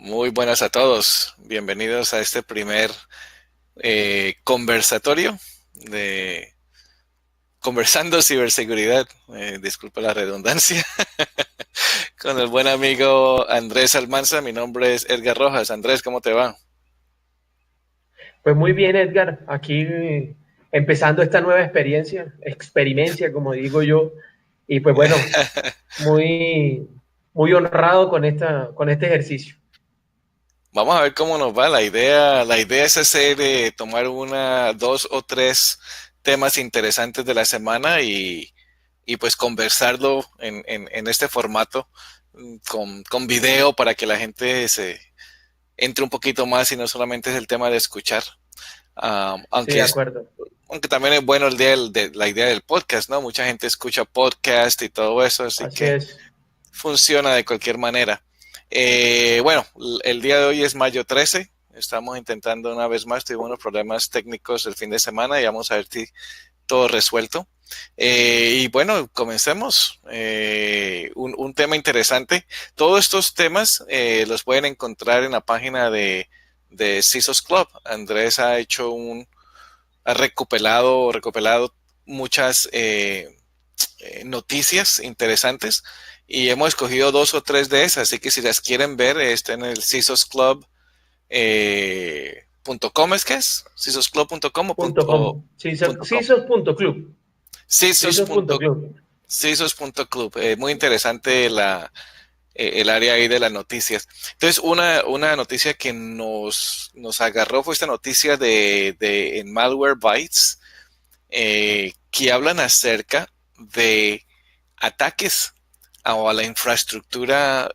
Muy buenas a todos. Bienvenidos a este primer conversatorio de Conversando Ciberseguridad. Disculpa la redundancia. Con el buen amigo Andrés Almanza. Mi nombre es Edgar Rojas. Andrés, ¿cómo te va? Pues muy bien, Edgar, aquí empezando esta nueva experiencia, como digo yo, y pues bueno, muy, muy honrado con este ejercicio. Vamos a ver cómo nos va. La idea es hacer, tomar dos o tres temas interesantes de la semana y pues conversarlo en este formato con video para que la gente se entre un poquito más y no solamente es el tema de escuchar. Um, Sí, aunque de es, acuerdo. aunque también es bueno la idea del podcast, ¿no? Mucha gente escucha podcast y todo eso, así Así que es. funciona de cualquier manera. Bueno, el día de hoy es mayo 13. Estamos intentando una vez más, tuvimos unos problemas técnicos el fin de semana y vamos a ver si todo resuelto. Y bueno, comencemos. Un tema interesante. Todos estos temas los pueden encontrar en la página de CISOs Club. Andrés ha recopilado muchas noticias interesantes y hemos escogido dos o tres de esas, así que si las quieren ver, está en el CISOs Club .com, ¿es que es? CISOsclub.com Punto com. punto com. CISOS.club. CISOs. CISOS.club. CISOs.club. Muy interesante el área ahí de las noticias. Entonces, una noticia que nos agarró fue esta noticia en Malwarebytes, que hablan acerca de ataques a la infraestructura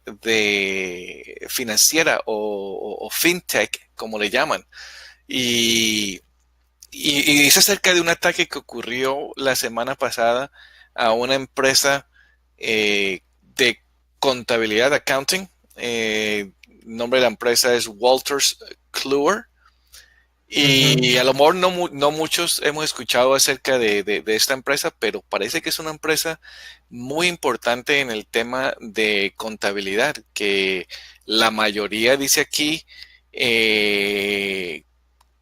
financiera o fintech, como le llaman. Y, y dice acerca de un ataque que ocurrió la semana pasada a una empresa de contabilidad, accounting. El nombre de la empresa es Walters Kluwer. Y Ujú. a lo mejor no muchos hemos escuchado acerca de esta empresa, pero parece que es una empresa muy importante en el tema de contabilidad, que la mayoría dice aquí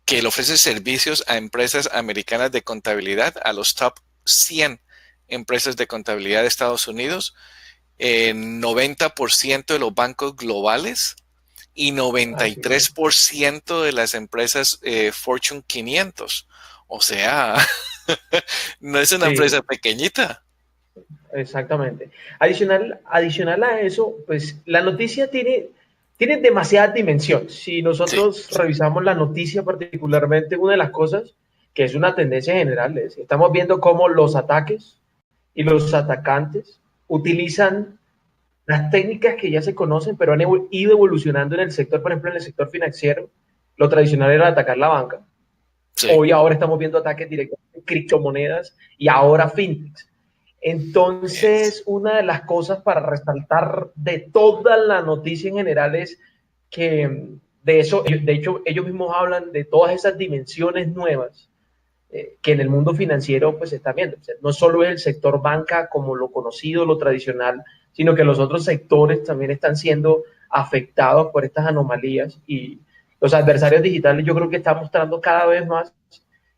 que le ofrece servicios a empresas americanas de contabilidad, a los top 100 empresas de contabilidad de Estados Unidos, 90% de los bancos globales y Así es. 93% de las empresas Fortune 500. O sea, no es una empresa Sí, pequeñita. exactamente. Adicional a eso, pues la noticia tiene demasiadas dimensiones. Si Sí, nosotros revisamos la noticia particularmente, una de las cosas que es una tendencia general es, estamos viendo cómo los ataques y los atacantes utilizan las técnicas que ya se conocen, pero han ido evolucionando en el sector, por ejemplo, en el sector financiero. Lo tradicional era atacar la banca. sí, Hoy ahora estamos viendo ataques directos en criptomonedas y ahora fintechs. es, Entonces, una de las cosas para resaltar de toda la noticia en general es que de eso, de hecho, ellos mismos hablan de todas esas dimensiones nuevas que en el mundo financiero pues se están viendo. O sea, no solo es el sector banca como lo conocido, lo tradicional, sino que los otros sectores también están siendo afectados por estas anomalías y los adversarios digitales yo creo que están mostrando cada vez más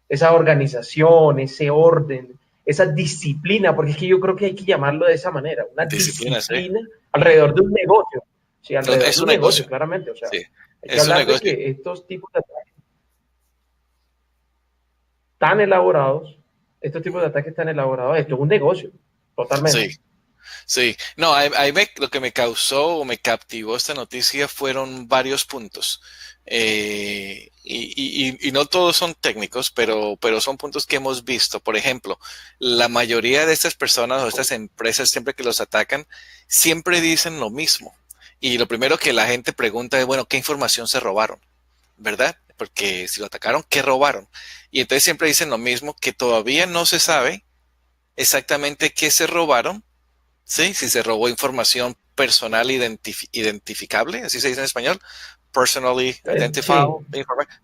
esa organización, ese orden, esa disciplina, porque es que yo creo que hay que llamarlo de esa manera, una disciplina, sí. disciplina alrededor de un negocio, sí, alrededor Es de un un negocio, negocio, claramente, o sea, sí, hay que es un hablar de negocio. que estos tipos de ataques tan elaborados, estos tipos de ataques tan elaborados, esto es un negocio, Sí, totalmente. sí. No, lo que me causó o me captivó esta noticia fueron varios puntos. Y no todos son técnicos, pero son puntos que hemos visto. Por ejemplo, la mayoría de estas personas o estas empresas, siempre que los atacan, siempre dicen lo mismo. Y lo primero que la gente pregunta es, bueno, ¿qué información se robaron? ¿Verdad? Porque si lo atacaron, ¿qué robaron? Y entonces siempre dicen lo mismo, que todavía no se sabe exactamente qué se robaron. Sí, si se robó información personal identificable, así se dice en español, personally identifiable,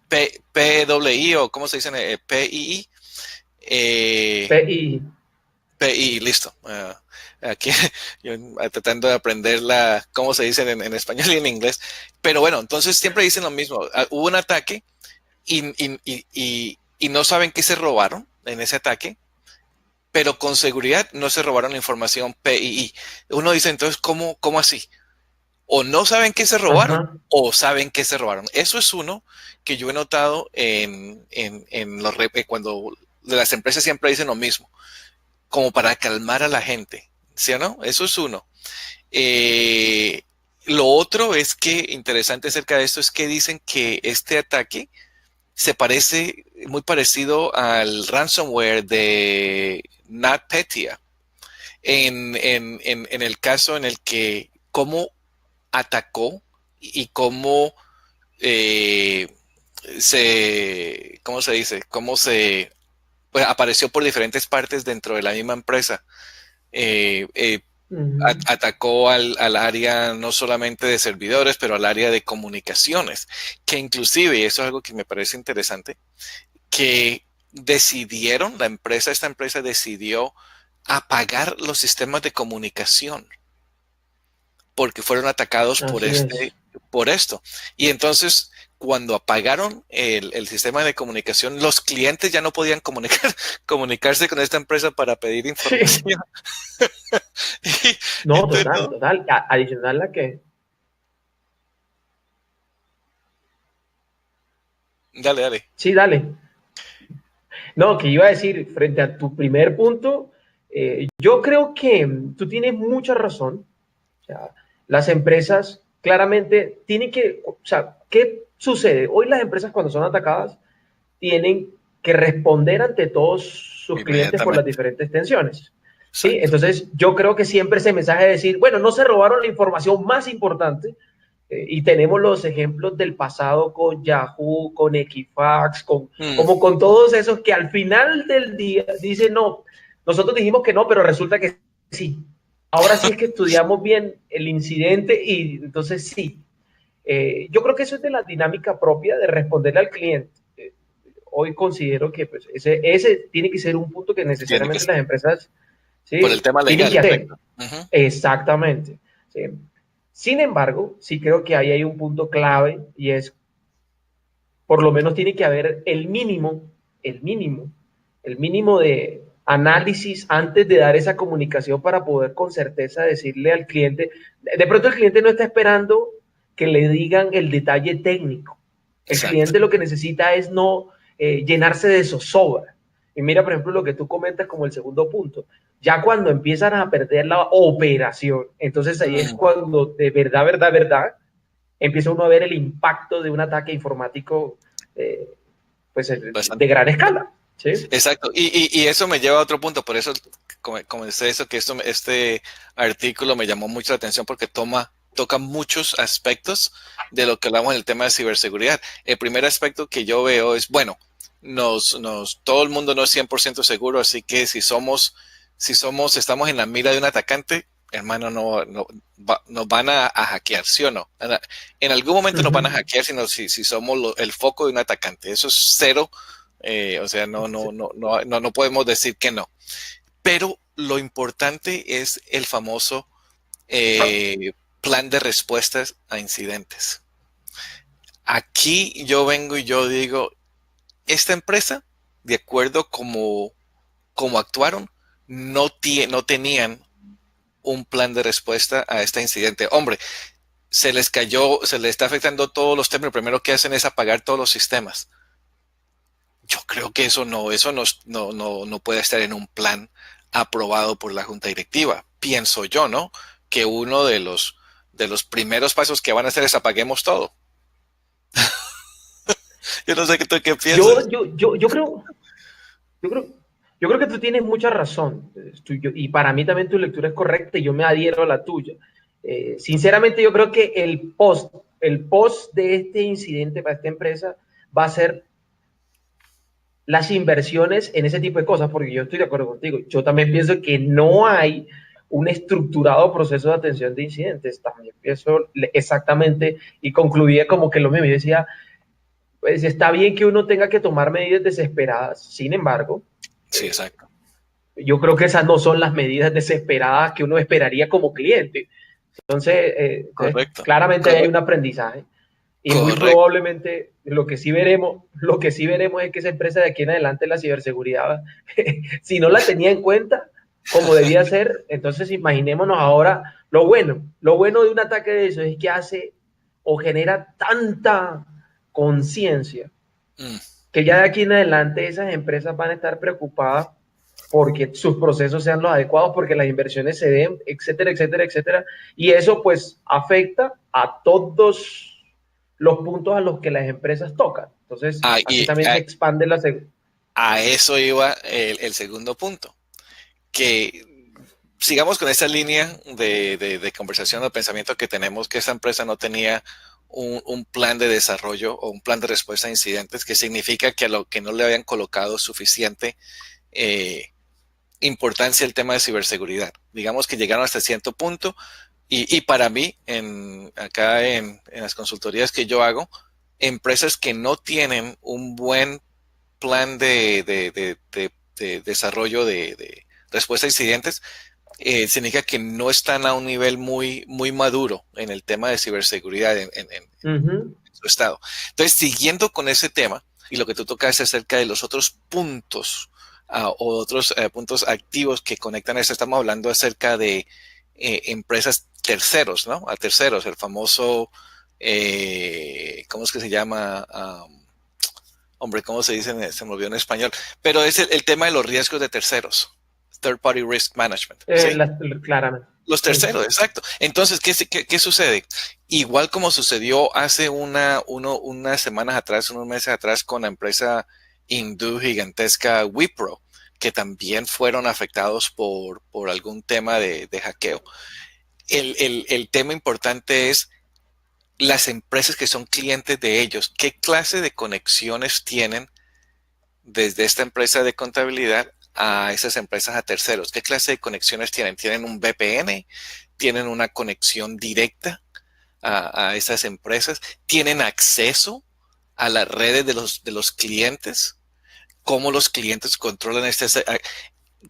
Sí, PWI o cómo se dice, PII. Eh, PI. PI, listo. Aquí yo tratando de aprender cómo se dice en español y en inglés. Pero bueno, entonces siempre dicen lo mismo. Hubo un ataque y no saben qué se robaron en ese ataque, pero con seguridad no se robaron la información PII. Uno dice, entonces, ¿cómo así? O no saben qué se robaron Ajá. o saben qué se robaron. Eso es uno que yo he notado cuando de las empresas siempre dicen lo mismo, como para calmar a la gente. ¿Sí o no? Eso es uno. Eh, lo otro es que, interesante acerca de esto, es que dicen que este ataque se parece muy parecido al ransomware de NotPetya, en el caso en el que cómo atacó y cómo eh, ¿cómo se dice? Cómo pues, apareció por diferentes partes dentro de la misma empresa. Eh, eh, Ujú. Atacó al área no solamente de servidores, pero al área de comunicaciones, que inclusive, y eso es algo que me parece interesante, que esta empresa decidió apagar los sistemas de comunicación porque fueron atacados Así es. por esto. Y entonces, cuando apagaron el sistema de comunicación, los clientes ya no podían comunicarse con esta empresa para pedir Sí. información. No, Entonces, total, no. total. Adicional a que, Dale, dale. sí, dale. No, que iba a decir, frente a tu primer punto, yo creo que tú tienes mucha razón. O sea, las empresas claramente tienen que, o sea, ¿qué sucede? Hoy las empresas cuando son atacadas tienen que responder ante todos sus clientes por las Inmediatamente. diferentes tensiones. ¿Sí? Exacto. Entonces, yo creo que siempre ese mensaje de decir, bueno, no se robaron la información más importante, y tenemos los ejemplos del pasado con Yahoo, con Equifax, Mm, como con todos esos que al final del día dicen, no, nosotros dijimos que no, pero resulta que sí. Ahora sí es que estudiamos bien el incidente y entonces sí. Yo creo que eso es de la dinámica propia de responderle al cliente. Hoy considero que pues, ese tiene que ser un punto que tiene que necesariamente ser. las empresas, Por el ¿sí?, tema tienen legal, que hacer. correcto. Ujú. Exactamente. ¿Sí? Sin embargo, sí creo que ahí hay un punto clave y es, por lo menos tiene que haber el mínimo, el mínimo de análisis antes de dar esa comunicación para poder con certeza decirle al cliente. De pronto el cliente no está esperando que le digan el detalle técnico. El Exacto. cliente lo que necesita es no llenarse de zozobra. Y mira, por ejemplo, lo que tú comentas como el segundo punto. Ya cuando empiezan a perder la operación, entonces ahí es Mm, cuando de verdad, verdad, verdad, empieza uno a ver el impacto de un ataque informático, eh, pues de bastante. gran escala. ¿Sí? Exacto. Y eso me lleva a otro punto. Por eso comencé eso, que este artículo me llamó mucho la atención porque toca muchos aspectos de lo que hablamos en el tema de ciberseguridad. El primer aspecto que yo veo es, bueno, todo el mundo no es 100% seguro, así que estamos en la mira de un atacante, hermano, nos van a hackear, ¿sí o no? En algún momento nos van a Uh-huh. hackear si somos el foco de un atacante. Eso es cero, o sea, Sí. no podemos decir que no. Pero lo importante es el famoso plan de respuestas a incidentes. Aquí yo vengo y yo digo, esta empresa, de acuerdo como actuaron, no tenían un plan de respuesta a este incidente. Hombre, se les está afectando todos los temas. Lo primero que hacen es apagar todos los sistemas. Yo creo que eso no puede estar en un plan aprobado por la junta directiva. Pienso yo, ¿no? Que uno de los primeros pasos que van a hacer es apaguemos todo. Yo no sé qué tú qué Yo, piensas. yo, yo, yo creo, yo creo, yo creo que tú tienes mucha razón. Y para mí también tu lectura es correcta y yo me adhiero a la tuya. Sinceramente, yo creo que el post de este incidente para esta empresa va a ser las inversiones en ese tipo de cosas, porque yo estoy de acuerdo contigo. Yo también pienso que no hay un estructurado proceso de atención de incidentes. También pienso exactamente y concluía como que lo mismo. Yo decía, pues está bien que uno tenga que tomar medidas desesperadas. Sin embargo, Sí, eh, exacto. yo creo que esas no son las medidas desesperadas que uno esperaría como cliente. Entonces, Correcto, claramente hay un correcto, aprendizaje y muy correcto. probablemente lo que sí veremos es que esa empresa de aquí en adelante la ciberseguridad, si no la tenía en cuenta como debía ser, entonces imaginémonos ahora lo bueno de un ataque de eso es que hace o genera tanta conciencia Mm, que ya de aquí en adelante esas empresas van a estar preocupadas porque sus procesos sean los adecuados, porque las inversiones se den, etcétera, etcétera, etcétera. Y eso pues afecta a todos los puntos a los que las empresas tocan. Entonces, ah, así y también se expande la seguridad. a eso iba el segundo punto, que sigamos con esa línea de conversación o pensamiento que tenemos, que esta empresa no tenía un plan de desarrollo o un plan de respuesta a incidentes, que significa que a lo que no le habían colocado suficiente eh, importancia el tema de ciberseguridad. Digamos que llegaron hasta cierto punto y para mí, acá en las consultorías que yo hago, empresas que no tienen un buen plan de desarrollo de respuesta a incidentes, significa que no están a un nivel muy maduro en el tema de ciberseguridad en Uh -huh. su estado. Entonces, siguiendo con ese tema y lo que tú tocas acerca de los otros puntos o otros puntos activos que conectan a esto, estamos hablando acerca de empresas terceros, ¿no? A terceros, el famoso, ¿cómo es que se llama? Hombre, ¿cómo se dice? Se me olvidó en español, pero es el tema de los riesgos de terceros, Third Party Risk Management, ¿sí? Claramente. Los Uh -huh. terceros, exacto. Entonces, ¿qué sucede? Igual como sucedió hace unas semanas atrás, unos meses atrás con la empresa hindú gigantesca Wipro, que también fueron afectados por algún tema de hackeo. El tema importante es las empresas que son clientes de ellos, qué clase de conexiones tienen desde esta empresa de contabilidad a esas empresas a terceros. ¿Qué clase de conexiones tienen? ¿Tienen un VPN? ¿Tienen una conexión directa a esas empresas? ¿Tienen acceso a las redes de los clientes? ¿Cómo los clientes controlan este?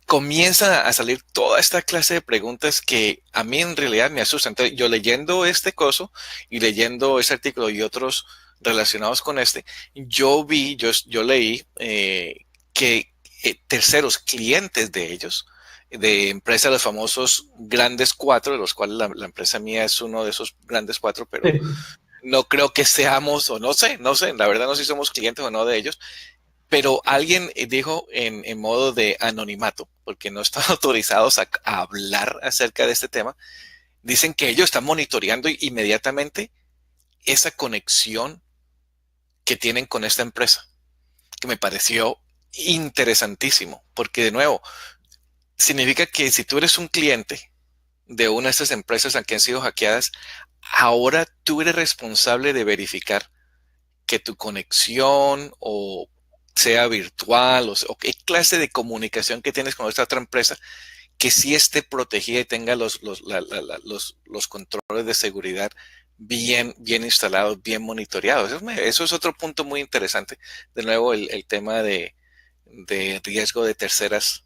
Comienza a salir toda esta clase de preguntas que a mí en realidad me asustan. Entonces, yo leyendo este coso y leyendo ese artículo y otros relacionados con este, yo leí que terceros clientes de ellos, de empresas, los famosos grandes cuatro, de los cuales la empresa mía es uno de esos grandes cuatro, pero no creo que seamos, o no sé, la verdad no sé si somos clientes o no de ellos, pero alguien dijo en modo de anonimato, porque no están autorizados a hablar acerca de este tema, dicen que ellos están monitoreando inmediatamente esa conexión que tienen con esta empresa, que me pareció interesantísimo, porque de nuevo, significa que si tú eres un cliente de una de estas empresas que han sido hackeadas, ahora tú eres responsable de verificar que tu conexión o sea virtual o qué clase de comunicación que tienes con esta otra empresa que sí esté protegida y tenga los controles de seguridad bien instalados, bien monitoreados. Eso es otro punto muy interesante. De nuevo, el tema de riesgo de terceras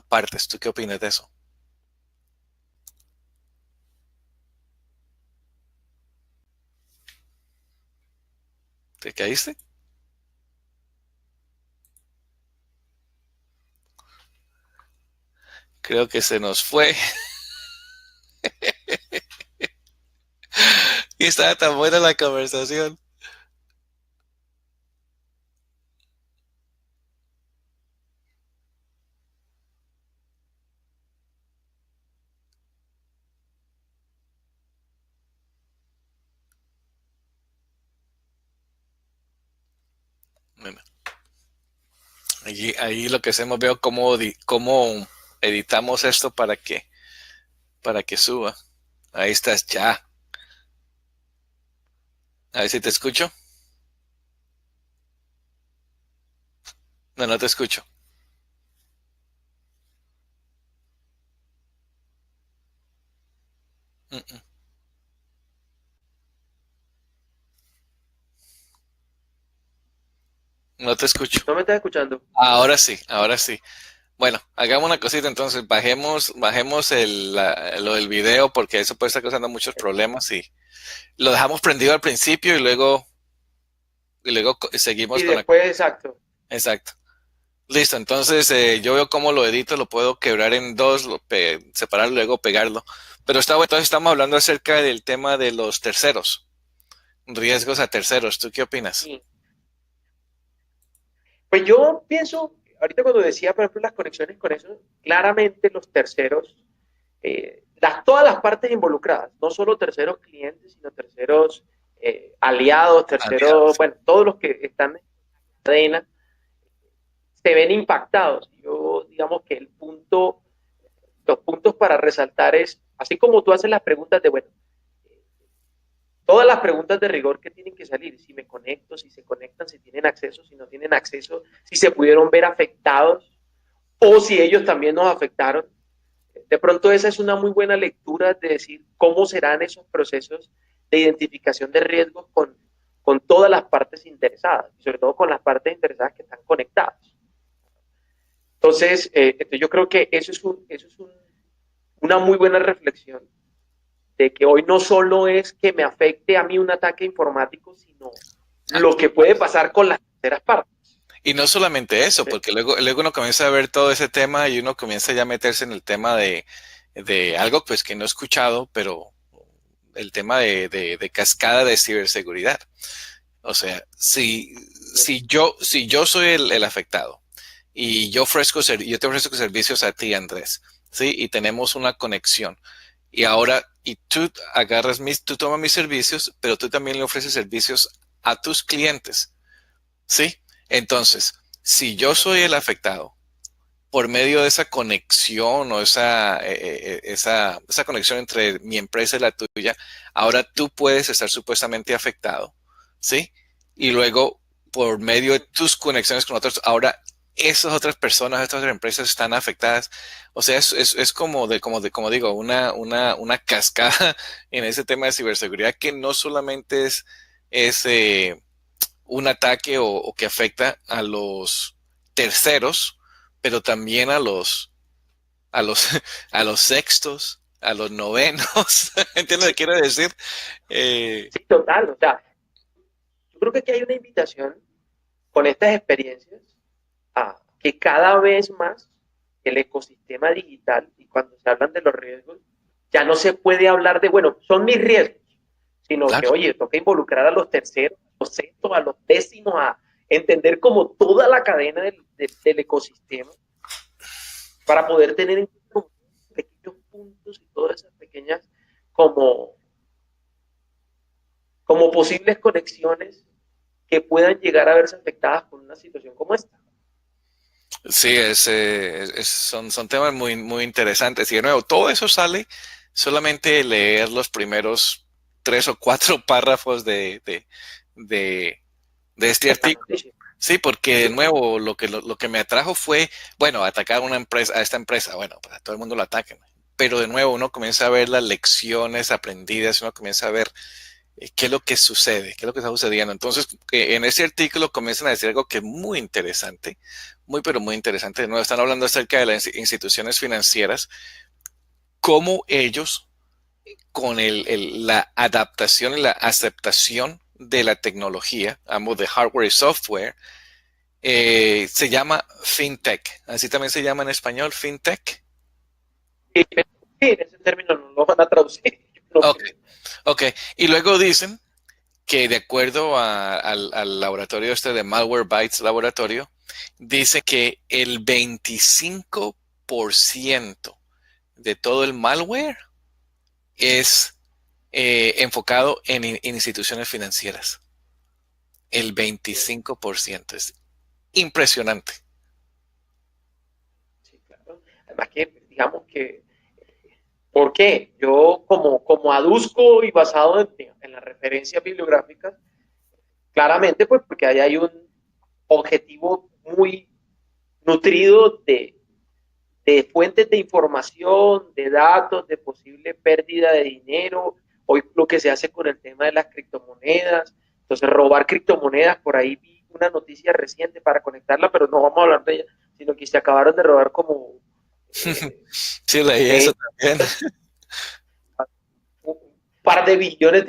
partes. ¿Tú qué opinas de eso? ¿Te caíste? Creo que se nos fue. Y estaba tan buena la conversación. Bueno, ahí lo que hacemos, veo cómo editamos esto para que suba. Ahí estás ya. A ver si te escucho. No, no te escucho. Mm, mm. No te escucho. ¿No me estás escuchando? Ahora sí, ahora sí. Bueno, hagamos una cosita entonces, bajemos lo del video porque eso puede estar causando muchos problemas y lo dejamos prendido al principio y luego seguimos Y con la... después, exacto. Exacto. Listo, entonces yo veo cómo lo edito, lo puedo quebrar en dos, separarlo, luego pegarlo. Pero está bueno, entonces estamos hablando acerca del tema de los terceros, riesgos a terceros. ¿Tú qué opinas? Y, pues yo pienso, ahorita cuando decía, por ejemplo, las conexiones con eso, claramente los terceros, todas las partes involucradas, no solo terceros clientes, sino terceros aliados, terceros, Aliados. bueno, todos los que están en la cadena, se ven impactados. Yo, digamos que los puntos para resaltar es, así como tú haces las preguntas de, bueno, todas las preguntas de rigor que tienen que salir, si me conecto, si se conectan, si tienen acceso, si no tienen acceso, si se pudieron ver afectados o si ellos también nos afectaron. De pronto esa es una muy buena lectura de decir cómo serán esos procesos de identificación de riesgos con todas las partes interesadas, y sobre todo con las partes interesadas que están conectadas. Entonces yo creo que una muy buena reflexión de que hoy no solo es que me afecte a mí un ataque informático, sino Ah, lo que puede pasar con las terceras partes. y no solamente eso, ¿Sí? porque luego uno comienza a ver todo ese tema y uno comienza ya a meterse en el tema de algo pues que no he escuchado, pero el tema de cascada de ciberseguridad. O sea, si yo soy el afectado y yo te ofrezco servicios a ti, Andrés, ¿sí? Y tenemos una conexión. Y tú tomas mis servicios, pero tú también le ofreces servicios a tus clientes, ¿sí? Entonces, si yo soy el afectado, por medio de esa conexión o esa conexión entre mi empresa y la tuya, ahora tú puedes estar supuestamente afectado, ¿sí? Y luego, por medio de tus conexiones con otros, ahora esas otras personas, estas otras empresas están afectadas. O sea, es como digo, una cascada en ese tema de ciberseguridad que no solamente es un ataque o que afecta a los terceros, pero también a los, a los sextos, a los novenos. ¿Entiendes lo que quiero decir? Eh, Sí, total. O sea, yo creo que aquí hay una invitación con estas experiencias a que cada vez más el ecosistema digital, y cuando se hablan de los riesgos, ya no se puede hablar de, bueno, son mis riesgos, sino que, claro. oye, toca involucrar a los terceros, a los sextos, a los décimos, a entender como toda la cadena del ecosistema para poder tener en cuenta pequeños puntos y todas esas pequeñas como, como posibles conexiones que puedan llegar a verse afectadas con una situación como esta. Sí, son temas muy, muy interesantes. Y de nuevo, todo eso sale solamente leer los primeros 3 o 4 párrafos de, de este Esta artículo. noticia. Sí, porque de nuevo lo que me atrajo fue, bueno, atacar a esta empresa, bueno, pues a todo el mundo lo atacan. Pero de nuevo uno comienza a ver las lecciones aprendidas, uno comienza a ver qué es lo que sucede, qué es lo que está sucediendo. Entonces, en ese artículo comienzan a decir algo que es muy interesante, muy, pero muy interesante. De nuevo, están hablando acerca de las instituciones financieras, cómo ellos, con la adaptación y la aceptación de la tecnología, ambos de hardware y software, se llama fintech. Así también se llama en español, fintech. Sí, en ese término no lo van a traducir. Yo no Ok, creo. ok. Y luego dicen que de acuerdo al laboratorio este de Malwarebytes Laboratorio, dice que el 25% de todo el malware es enfocado en instituciones financieras. El Sí, 25% es impresionante. sí, claro. Además que, digamos que, ¿por qué? Yo como aduzco y basado en las referencias bibliográficas, claramente pues porque ahí hay un objetivo muy nutrido de fuentes de información, de datos, de posible pérdida de dinero, hoy lo que se hace con el tema de las criptomonedas, entonces robar criptomonedas, por ahí vi una noticia reciente para conectarla, pero no vamos a hablar de ella, sino que se acabaron de robar como Sí, leí eso también. un par de billones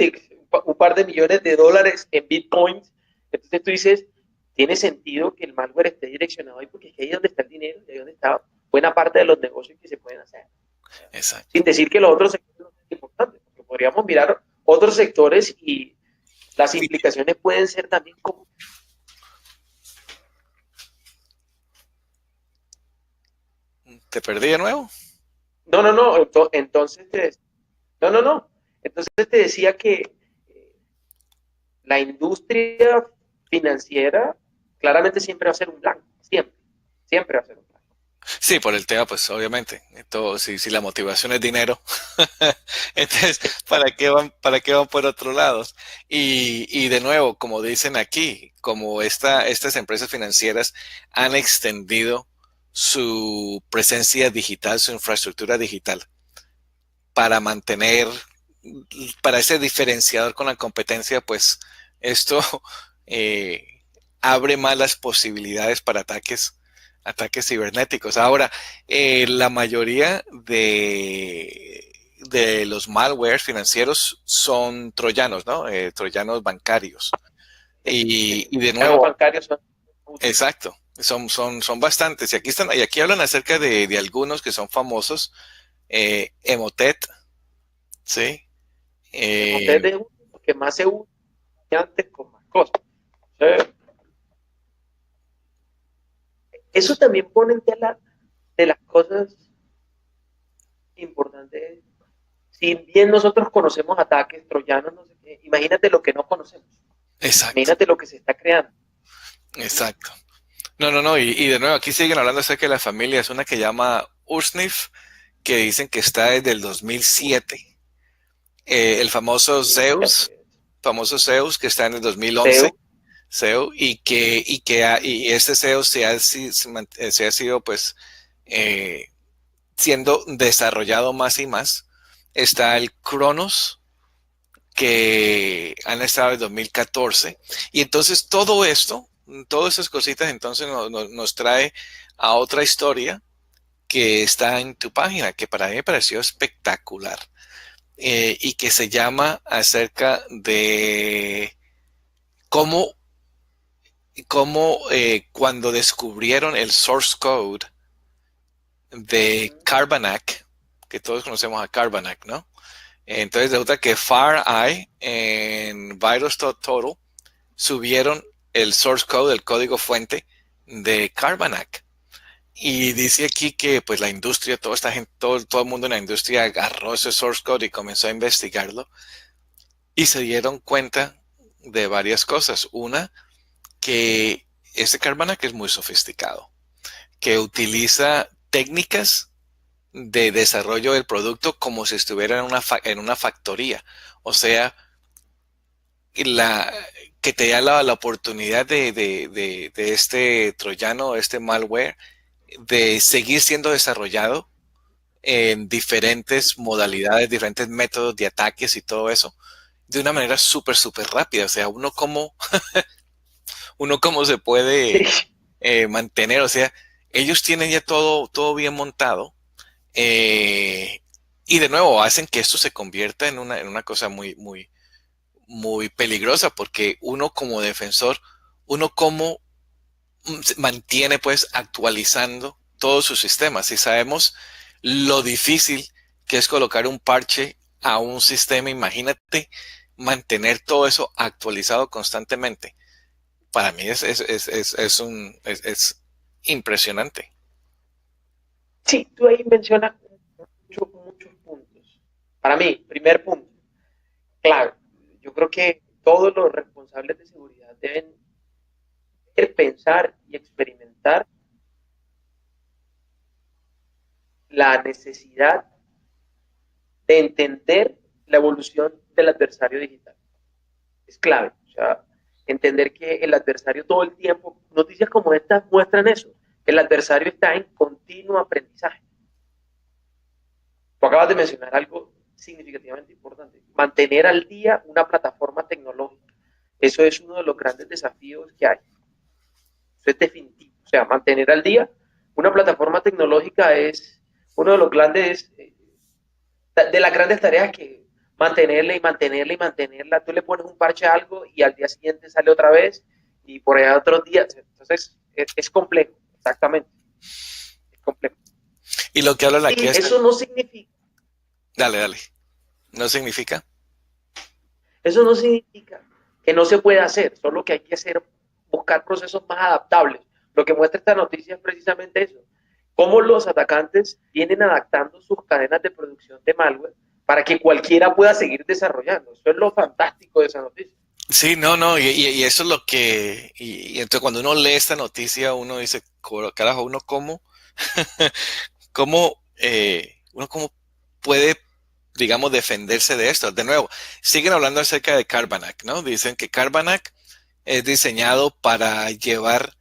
un par de millones de dólares en bitcoins. Entonces tú dices, tiene sentido que el malware esté direccionado ahí porque es que ahí es donde está el dinero, y ahí es donde está buena parte de los negocios que se pueden hacer. Exacto. Sin decir que los otros sectores no son importantes, porque podríamos mirar otros sectores y las implicaciones pueden ser también como... ¿Te perdí de nuevo? No, no, no, entonces no, no, no. Entonces te decía que la industria financiera claramente siempre va a ser un blanco, siempre, siempre va a ser un blanco. Sí, por el tema, pues obviamente. Todo, si la motivación es dinero, entonces, para qué van por otros lados? Y de nuevo, como dicen aquí, como estas empresas financieras han extendido su presencia digital, su infraestructura digital, para mantener, para ese diferenciador con la competencia, pues esto eh, abre más las posibilidades para ataques cibernéticos. Ahora, la mayoría de los malwares financieros son troyanos, ¿no? Troyanos bancarios. Y de Los nuevo, bancarios son... exacto, son bastantes. Y aquí hablan acerca de algunos que son famosos. Emotet, ¿sí? Emotet es uno que más se usa antes con más cosas. Eso también pone en tela de las cosas importantes. Si bien nosotros conocemos ataques troyanos, no sé qué, imagínate lo que no conocemos. Exacto, Imagínate lo que se está creando. exacto. No, no, no, y de nuevo, aquí siguen hablando acerca de la familia. Es una que llama Ursnif, que dicen que está desde el 2007. El famoso Zeus, que está en el 2011. Zeus, Zeus, y este Zeus se ha sido, pues, eh, siendo desarrollado más y más. Está el Cronos, que han estado en 2014. Y entonces todo esto, todas esas cositas, entonces nos trae a otra historia que está en tu página, que para mí me pareció espectacular, y que se llama acerca de cómo, cuando descubrieron el source code de Carbanac, que todos conocemos a Carbanac, ¿no? Entonces resulta que FireEye en VirusTotal subieron el source code, el código fuente de Carbanac. Y dice aquí que pues la industria, toda esta gente, todo el mundo en la industria agarró ese source code y comenzó a investigarlo y se dieron cuenta de varias cosas. Una, que este Carbanac es muy sofisticado, que utiliza técnicas de desarrollo del producto como si estuviera en una factoría. O sea, la, que te da la oportunidad de este troyano, este malware, de seguir siendo desarrollado en diferentes modalidades, diferentes métodos de ataques y todo eso, de una manera súper, súper rápida. O sea, uno cómo se sí, puede mantener, o sea, ellos tienen ya todo bien montado, eh, y de nuevo hacen que esto se convierta en una cosa muy, muy, muy peligrosa, porque uno como defensor, uno como se mantiene pues actualizando todos sus sistemas. Y sabemos lo difícil que es colocar un parche a un sistema, imagínate mantener todo eso actualizado constantemente. Para mí es impresionante. sí, tú ahí mencionas muchos puntos. Para mí, primer punto, claro, yo creo que todos los responsables de seguridad deben pensar y experimentar la necesidad de entender la evolución del adversario digital. Es clave. O sea, entender que el adversario todo el tiempo, noticias como estas muestran eso, que el adversario está en continuo aprendizaje. Tú acabas de mencionar algo significativamente importante, mantener al día una plataforma tecnológica. Eso es uno de los grandes desafíos que hay. Eso es definitivo. O sea, mantener al día una plataforma tecnológica es uno de los grandes, de las grandes tareas que mantenerla y mantenerla y mantenerla. Tú le pones un parche a algo y al día siguiente sale otra vez y por allá otros días. Entonces, es complejo, exactamente. Es complejo. Y lo que hablan aquí Y es... eso no significa, Dale, dale. ¿No significa? eso no significa que no se pueda hacer, solo que hay que hacer, buscar procesos más adaptables. Lo que muestra esta noticia es precisamente eso, cómo los atacantes vienen adaptando sus cadenas de producción de malware para que cualquiera pueda seguir desarrollando. Eso es lo fantástico de esa noticia. Sí, no, no, y eso es lo que... Y entonces cuando uno lee esta noticia, uno dice, carajo, uno cómo, uno cómo puede, digamos, defenderse de esto. De nuevo, siguen hablando acerca de Carbanak, ¿no? Dicen que Carbanak es diseñado para llevar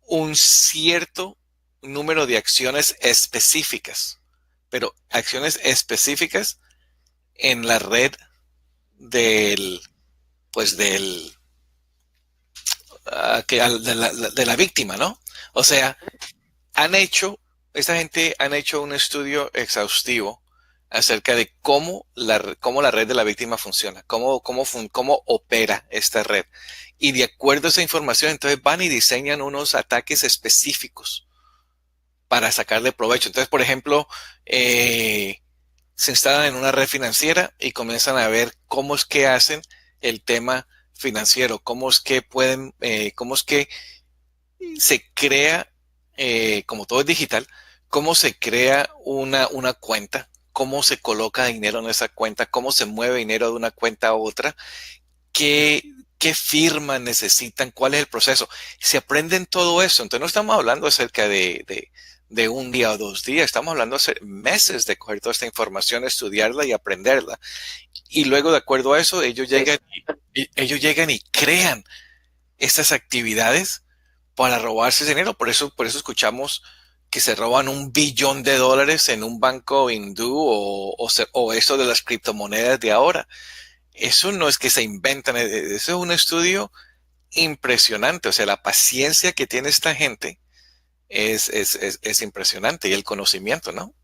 un cierto número de acciones específicas, pero acciones específicas en la red del, pues del, de la víctima, ¿no? O sea, han hecho, esta gente han hecho un estudio exhaustivo acerca de cómo la red de la víctima funciona, cómo opera esta red. Y de acuerdo a esa información, entonces van y diseñan unos ataques específicos para sacarle provecho. Entonces, por ejemplo, se instalan en una red financiera y comienzan a ver cómo es que hacen el tema financiero, cómo es que pueden, cómo es que se crea, como todo es digital, cómo se crea una cuenta, cómo se coloca dinero en esa cuenta, cómo se mueve dinero de una cuenta a otra, qué, qué firmas necesitan, cuál es el proceso. Se aprenden todo eso. Entonces no estamos hablando acerca de un día o 2 días, estamos hablando de meses de coger toda esta información, estudiarla y aprenderla. Y luego, de acuerdo a eso, ellos llegan y crean estas actividades para robarse ese dinero. Por eso escuchamos que se roban $1 billón en un banco hindú o eso de las criptomonedas de ahora. Eso no es que se inventan, eso es un estudio impresionante. O sea, la paciencia que tiene esta gente es impresionante y el conocimiento, ¿no?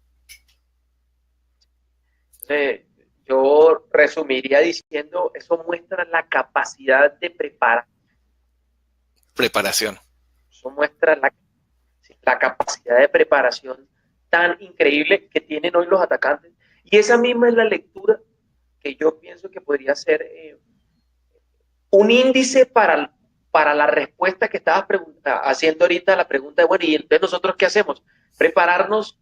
Entonces, yo resumiría diciendo, eso muestra la capacidad de preparar, Preparación. eso muestra la capacidad de preparación tan increíble que tienen hoy los atacantes. Y esa misma es la lectura que yo pienso que podría ser un índice para la respuesta que estabas haciendo ahorita, la pregunta de, bueno, ¿y entonces nosotros qué hacemos? Prepararnos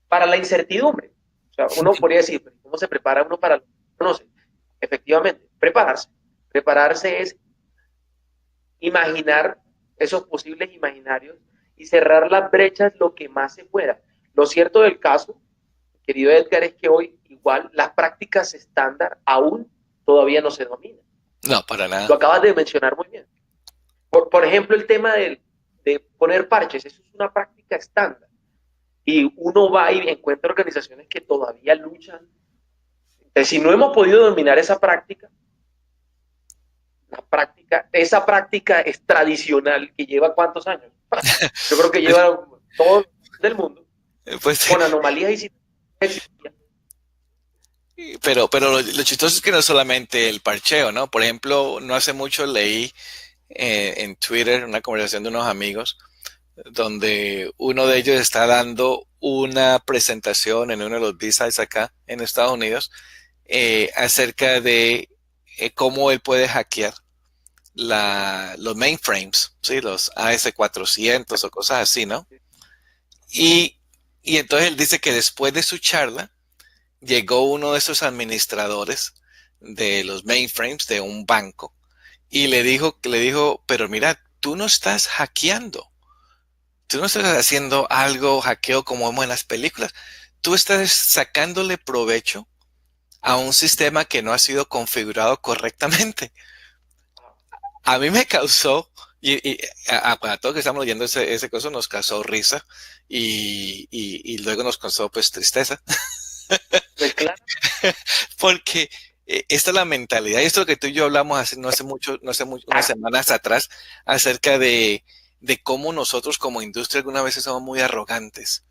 para la incertidumbre. O sea, uno podría decir, ¿cómo se prepara uno para lo que no conoce? Efectivamente, prepararse. Prepararse es imaginar esos posibles imaginarios y cerrar las brechas lo que más se pueda. Lo cierto del caso, querido Edgar, es que hoy igual las prácticas estándar aún todavía no se dominan. No, para nada. Lo acabas de mencionar muy bien. Por ejemplo, el tema de poner parches, eso es una práctica estándar. Y uno va y encuentra organizaciones que todavía luchan. Entonces, si no hemos podido dominar esa práctica, esa práctica es tradicional, que lleva ¿cuántos años? Yo creo que lleva todo el mundo, Pues, con anomalías y situaciones. pero lo chistoso es que no es solamente el parcheo, ¿no? Por ejemplo, no hace mucho leí en Twitter una conversación de unos amigos donde uno de ellos está dando una presentación en uno de los B-Sides acá en Estados Unidos acerca de cómo él puede hackear los mainframes, ¿sí? Los AS400 o cosas así, ¿no? Y, y entonces él dice que después de su charla llegó uno de esos administradores de los mainframes de un banco y le dijo, pero mira, tú no estás hackeando. Tú no estás haciendo algo hackeo como vemos en las películas. Tú estás sacándole provecho a un sistema que no ha sido configurado correctamente. A mí me causó, para todos que estamos leyendo ese cosa, nos causó risa y luego nos causó pues tristeza. Pues claro. Porque esta es la mentalidad, y esto es lo que tú y yo hablamos no hace mucho, unas semanas atrás, acerca de de cómo nosotros como industria algunas veces somos muy arrogantes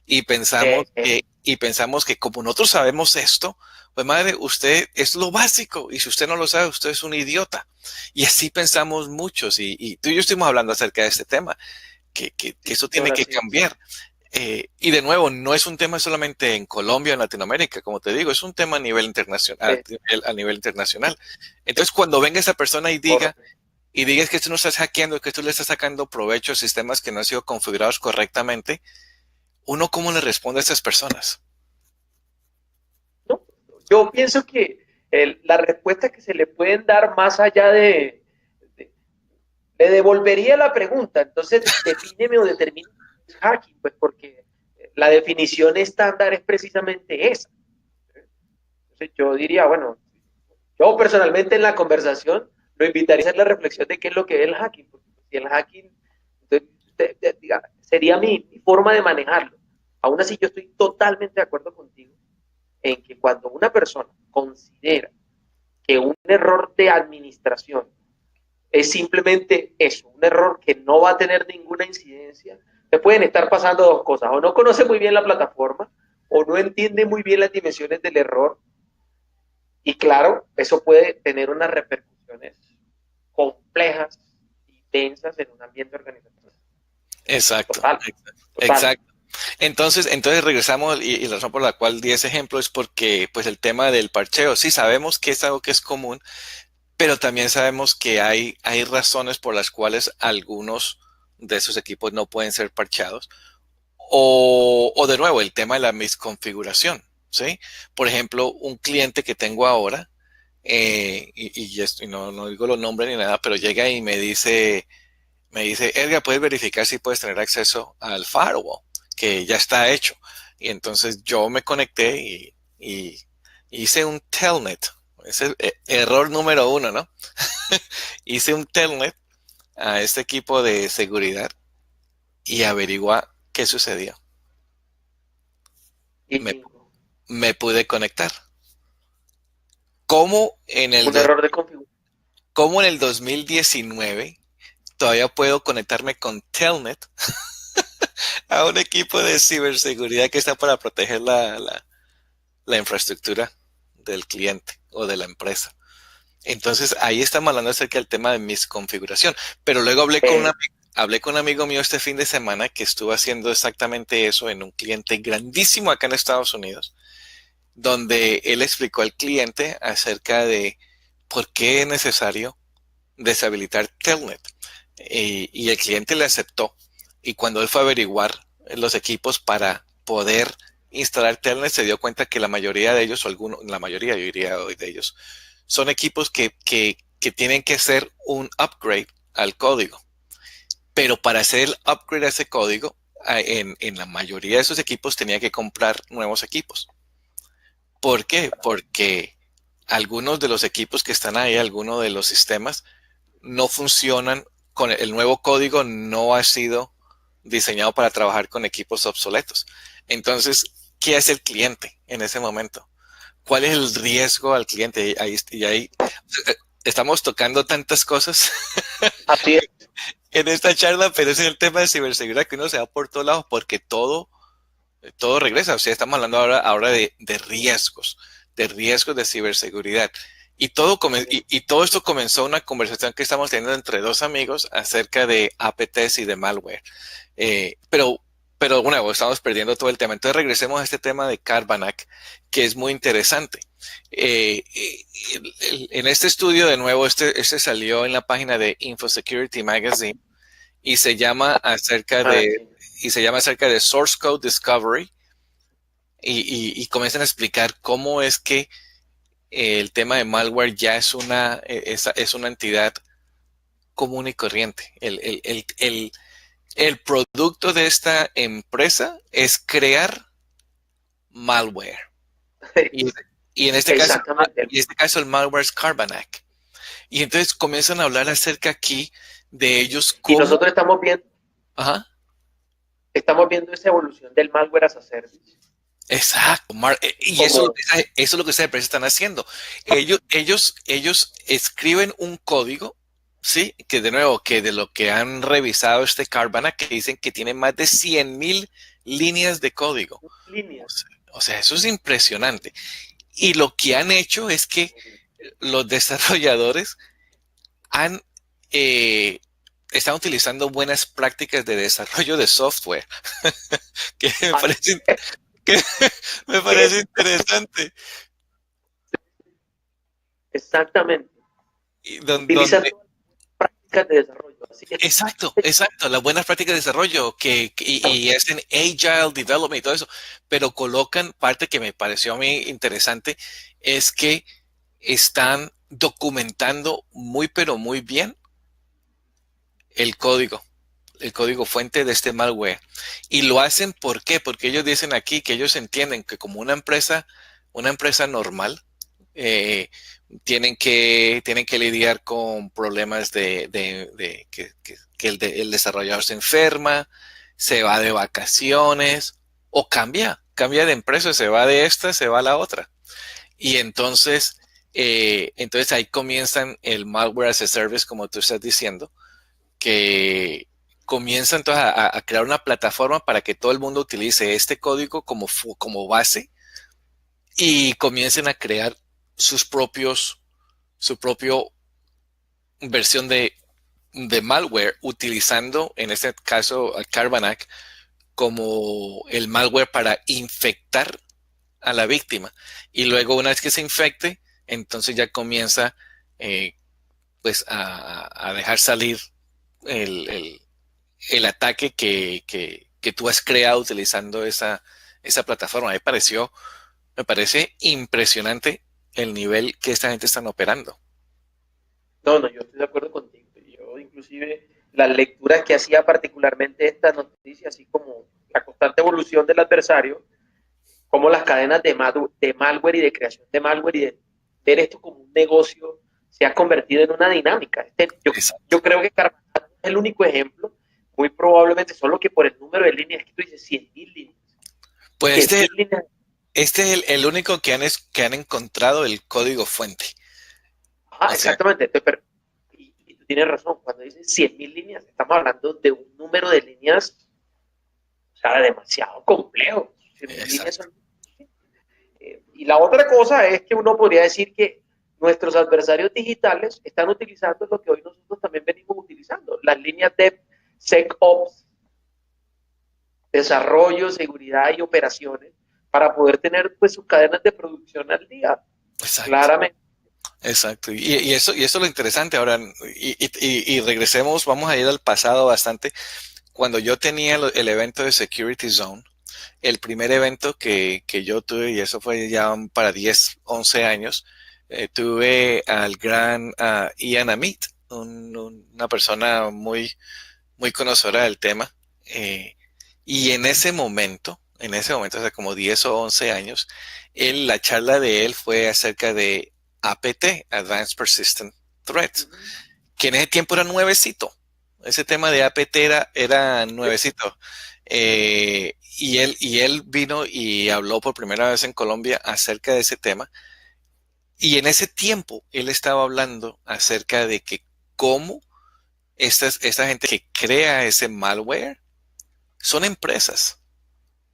y pensamos que como nosotros sabemos esto, pues madre, usted es lo básico y si usted no lo sabe, usted es un idiota. Y así pensamos muchos y tú y yo estuvimos hablando acerca de este tema, que eso tiene que cambiar. Y de nuevo, no es un tema solamente en Colombia o en Latinoamérica, como te digo, es un tema a nivel internacional, a nivel internacional. Entonces, cuando venga esa persona y digas que tú no estás hackeando, que tú le estás sacando provecho a sistemas que no han sido configurados correctamente, ¿uno cómo le responde a estas personas? ¿No? Yo pienso que la respuesta que se le pueden dar más allá le devolvería la pregunta. Entonces, defíneme o determine qué es hacking, pues porque la definición estándar es precisamente esa. Entonces, yo diría, bueno, yo personalmente en la conversación lo invitaría a hacer la reflexión de qué es lo que es el hacking, porque si el hacking sería mi forma de manejarlo. Aún así, yo estoy totalmente de acuerdo contigo en que cuando una persona considera que un error de administración es simplemente eso, un error que no va a tener ninguna incidencia, te pueden estar pasando dos cosas, o no conoce muy bien la plataforma, o no entiende muy bien las dimensiones del error, y claro, eso puede tener unas repercusiones complejas y tensas en un ambiente organizacional. Exacto, Total, total. exacto. Entonces regresamos y la razón por la cual di ese ejemplo es porque pues el tema del parcheo, sí sabemos que es algo que es común, pero también sabemos que hay razones por las cuales algunos de esos equipos no pueden ser parcheados. O de nuevo, el tema de la misconfiguración, ¿sí? Por ejemplo, un cliente que tengo ahora, y no digo los nombres ni nada, pero llega y me dice, Edgar, ¿puedes verificar si puedes tener acceso al firewall? Que ya está hecho. Y entonces yo me conecté y hice un telnet. Ese es error número uno, ¿no? Hice un telnet a este equipo de seguridad y averigua qué sucedió. Me, me pude conectar. ¿Cómo en el, Un error de configuración. cómo en el 2019 todavía puedo conectarme con Telnet a un equipo de ciberseguridad que está para proteger la infraestructura del cliente o de la empresa? Entonces ahí estamos hablando acerca del tema de misconfiguración. Pero luego hablé con un amigo mío este fin de semana que estuvo haciendo exactamente eso en un cliente grandísimo acá en Estados Unidos, donde él explicó al cliente acerca de por qué es necesario deshabilitar Telnet. Y el cliente le aceptó. Y cuando él fue a averiguar los equipos para poder instalar Telnet, se dio cuenta que la mayoría de ellos, la mayoría, yo diría hoy de ellos, son equipos que tienen que hacer un upgrade al código. Pero para hacer el upgrade a ese código, en la mayoría de esos equipos tenía que comprar nuevos equipos. ¿Por qué? Porque algunos de los equipos que están ahí, algunos de los sistemas, no funcionan con el nuevo código, no ha sido diseñado para trabajar con equipos obsoletos. Entonces, ¿qué hace el cliente en ese momento? ¿Cuál es el riesgo al cliente? Ahí estamos tocando tantas cosas Así es. en esta charla, pero ese es el tema de ciberseguridad que uno se va por todos lados porque todo regresa. O sea, estamos hablando ahora de riesgos, de ciberseguridad. Y todo esto comenzó una conversación que estamos teniendo entre dos amigos acerca de APTs y de malware. Pero bueno, estamos perdiendo todo el tema. Entonces regresemos a este tema de Carbanak, que es muy interesante. En este estudio, de nuevo, este salió en la página de InfoSecurity Magazine y se llama acerca de Source Code Discovery y comienzan a explicar cómo es que el tema de malware ya es una entidad común y corriente. El producto de esta empresa es crear malware. Y, y en este caso, Exactamente. el malware es Carbanak. Y entonces comienzan a hablar acerca aquí de ellos Y cómo. nosotros Ajá. estamos viendo esa evolución del malware as a service. Exacto, y eso es lo que esas empresas están haciendo. Ellos escriben un código Sí, que de nuevo, que de lo que han revisado este Carvana, que dicen que tiene más de 100,000 líneas de código. Línea. O sea, eso es impresionante. Y lo que han hecho es que los desarrolladores han están utilizando buenas prácticas de desarrollo de software, que me Así parece, que me es, parece interesante. exactamente. Y Utilizan todas las prácticas de desarrollo. Así es. exacto, exacto, las buenas prácticas de desarrollo y hacen agile development y todo eso, pero colocan parte que me pareció a mí interesante, es que están documentando muy pero muy bien el código, el código fuente de este malware. Y lo hacen ¿por qué? Porque ellos dicen aquí que ellos entienden que como una empresa normal, eh, tienen que lidiar con problemas de que el desarrollador se enferma, se va de vacaciones o cambia de empresa, se va de esta, se va a la otra. Y entonces ahí comienzan el malware as a service, como tú estás diciendo, que comienza entonces a crear una plataforma para que todo el mundo utilice este código como base y comiencen a crear su propio versión de malware utilizando en este caso al Carvanac como el malware para infectar a la víctima. Y luego una vez que se infecte, entonces ya comienza pues a dejar salir el, el, el ataque que tú has creado utilizando esa plataforma. Me parece impresionante el nivel que esta gente están operando. No, no, yo estoy de acuerdo contigo. Yo inclusive las lecturas que hacía particularmente esta noticia, así como la constante evolución del adversario, como las cadenas de malware y de creación de malware y de ver esto como un negocio se ha convertido en una dinámica. Yo creo que Carvajal es el único ejemplo, muy probablemente solo que por el número de líneas que tú dices, 100,000 líneas. Pues 100,000 líneas. este es el único que han encontrado el código fuente. Ah, O sea, exactamente. Y tú tienes razón, cuando dices 100,000 líneas, estamos hablando de un número de líneas, o sea, demasiado complejo. 100,000 líneas exacto. son. Y la otra cosa es que uno podría decir que nuestros adversarios digitales están utilizando lo que hoy nosotros también venimos utilizando, las líneas de SecOps, desarrollo, seguridad y operaciones, para poder tener pues sus cadenas de producción al día, Exacto. claramente. Exacto. Y eso es lo interesante. Ahora, y regresemos, vamos a ir al pasado bastante. Cuando yo tenía el evento de Security Zone, el primer evento que yo tuve, y eso fue ya para 10 11 años, tuve al gran Ian Amit, una persona muy conocedora del tema. Y en ese momento, hace como 10 o 11 años, la charla de él fue acerca de APT, Advanced Persistent Threat, que en ese tiempo era nuevecito. Ese tema de APT era nuevecito. Y él vino y habló por primera vez en Colombia acerca de ese tema. Y en ese tiempo él estaba hablando acerca de que cómo esta gente que crea ese malware son empresas,